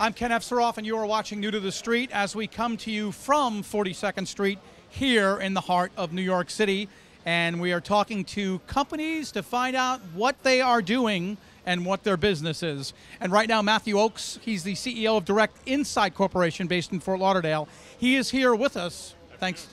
I'm Ken Evseroff, and you are watching New to the Street as we come to you from 42nd Street here in the heart of New York City. And we are talking to companies to find out what they are doing and what their business is. And right now, Matthew Oakes, he's the CEO of Direct Insite Corporation based in Fort Lauderdale. He is here with us. Thanks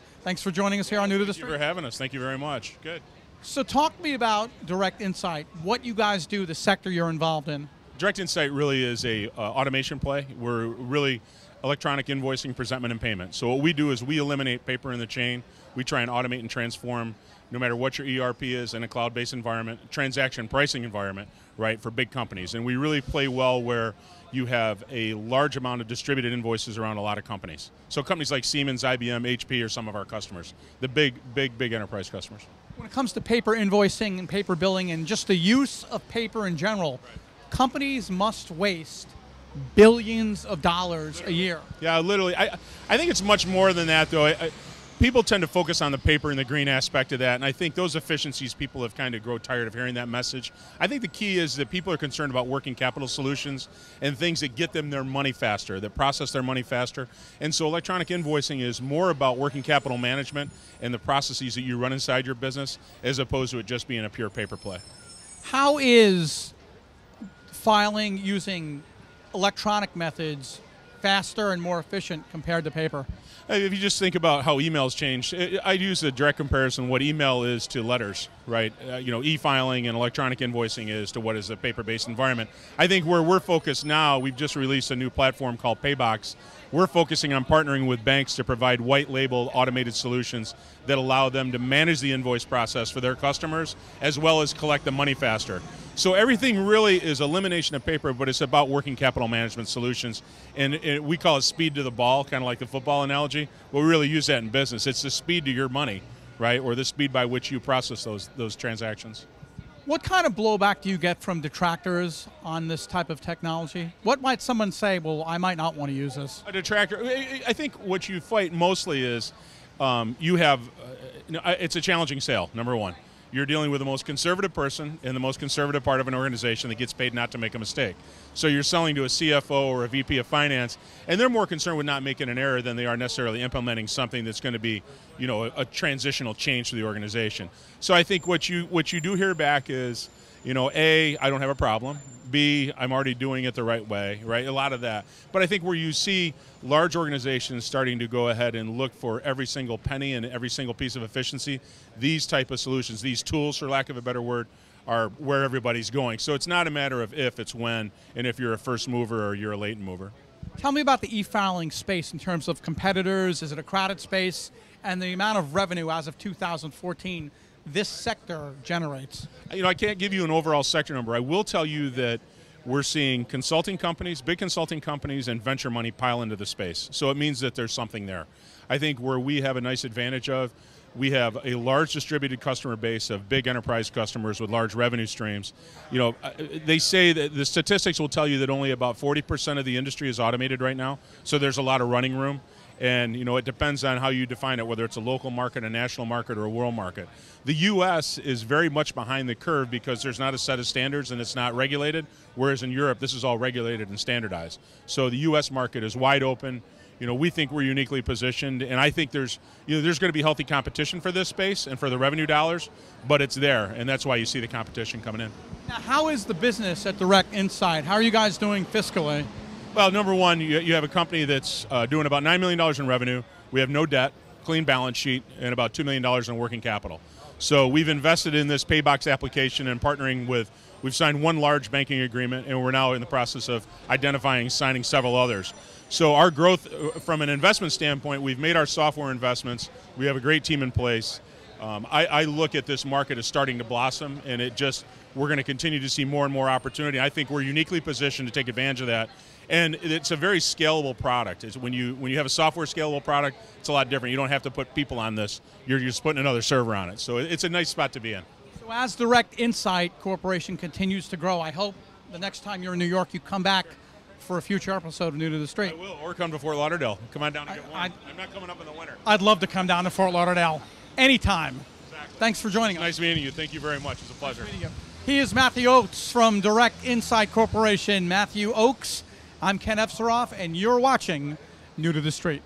for joining us here on New to the Street. Thank you for having us. Thank you very much. Good. So talk to me about Direct Insite, what you guys do, the sector you're involved in. Direct Insight really is a automation play. We're really electronic invoicing, presentment, and payment. So what we do is we eliminate paper in the chain. We try and automate and transform, no matter what your ERP is in a cloud-based environment, transaction pricing environment, right, for big companies. And we really play well where you have a large amount of distributed invoices around a lot of companies. So companies like Siemens, IBM, HP are some of our customers, the big enterprise customers. When it comes to paper invoicing and paper billing and just the use of paper in general, companies must waste billions of dollars a year. Yeah, literally. I think it's much more than that, though. People tend to focus on the paper and the green aspect of that, and I think those efficiencies, people have kind of grown tired of hearing that message. I think the key is that people are concerned about working capital solutions and things that get them their money faster, that process their money faster. And so electronic invoicing is more about working capital management and the processes that you run inside your business as opposed to it just being a pure paper play. How is filing using electronic methods faster and more efficient compared to paper? If you just think about how emails changed, I'd use a direct comparison what email is to letters, right? E-filing and electronic invoicing is to what is a paper-based environment. I think where we're focused now, we've just released a new platform called PAYBOX. We're focusing on partnering with banks to provide white-label automated solutions that allow them to manage the invoice process for their customers as well as collect the money faster. So everything really is elimination of paper, but it's about working capital management solutions. And we call it speed to the ball, kind of like the football analogy. Well, we really use that in business. It's the speed to your money, right, or the speed by which you process those transactions. What kind of blowback do you get from detractors on this type of technology? What might someone say, well, I might not want to use this? A detractor, I think what you fight mostly is you have, it's a challenging sale, number one. You're dealing with the most conservative person in the most conservative part of an organization that gets paid not to make a mistake. So you're selling to a CFO or a VP of finance, and they're more concerned with not making an error than they are necessarily implementing something that's going to be, a transitional change to the organization. So I think what you do hear back is, A, I don't have a problem. B, I'm already doing it the right way, right? A lot of that. But I think where you see large organizations starting to go ahead and look for every single penny and every single piece of efficiency, these type of solutions, these tools, for lack of a better word, are where everybody's going. So it's not a matter of if, it's when, and if you're a first mover or you're a late mover. Tell me about the e-filing space in terms of competitors. Is it a crowded space? And the amount of revenue as of 2014 this sector generates? I can't give you an overall sector number. I will tell you that we're seeing consulting companies, big consulting companies, and venture money pile into the space. So it means that there's something there. I think where we have a nice advantage of, we have a large distributed customer base of big enterprise customers with large revenue streams. They say that the statistics will tell you that only about 40% of the industry is automated right now, so there's a lot of running room. And it depends on how you define it, whether it's a local market, a national market, or a world market. The U.S. is very much behind the curve because there's not a set of standards and it's not regulated, whereas in Europe this is all regulated and standardized. So the U.S. market is wide open. We think we're uniquely positioned, and I think there's going to be healthy competition for this space and for the revenue dollars, but it's there, and that's why you see the competition coming in. Now, how is the business at Direct Insite? How are you guys doing fiscally? Well, number one, you have a company that's doing about $9 million in revenue. We have no debt, clean balance sheet, and about $2 million in working capital. So we've invested in this PAYBOX application and partnering with, we've signed one large banking agreement, and we're now in the process of identifying, signing several others. So our growth, from an investment standpoint, we've made our software investments. We have a great team in place. I look at this market as starting to blossom, and we're going to continue to see more and more opportunity. I think we're uniquely positioned to take advantage of that. And it's a very scalable product. When you have a software scalable product, it's a lot different. You don't have to put people on this. You're just putting another server on it. So it's a nice spot to be in. So as Direct Insite Corporation continues to grow, I hope the next time you're in New York, you come back for a future episode of New to the Street. I will, or come to Fort Lauderdale. Come on down and get one. I'm not coming up in the winter. I'd love to come down to Fort Lauderdale anytime. Exactly. Thanks for joining us. Nice meeting you. Thank you very much. It's a pleasure. Nice meeting you. He is Matthew Oakes from Direct Insite Corporation. Matthew Oakes I'm Ken Evseroff, and you're watching New to the Street.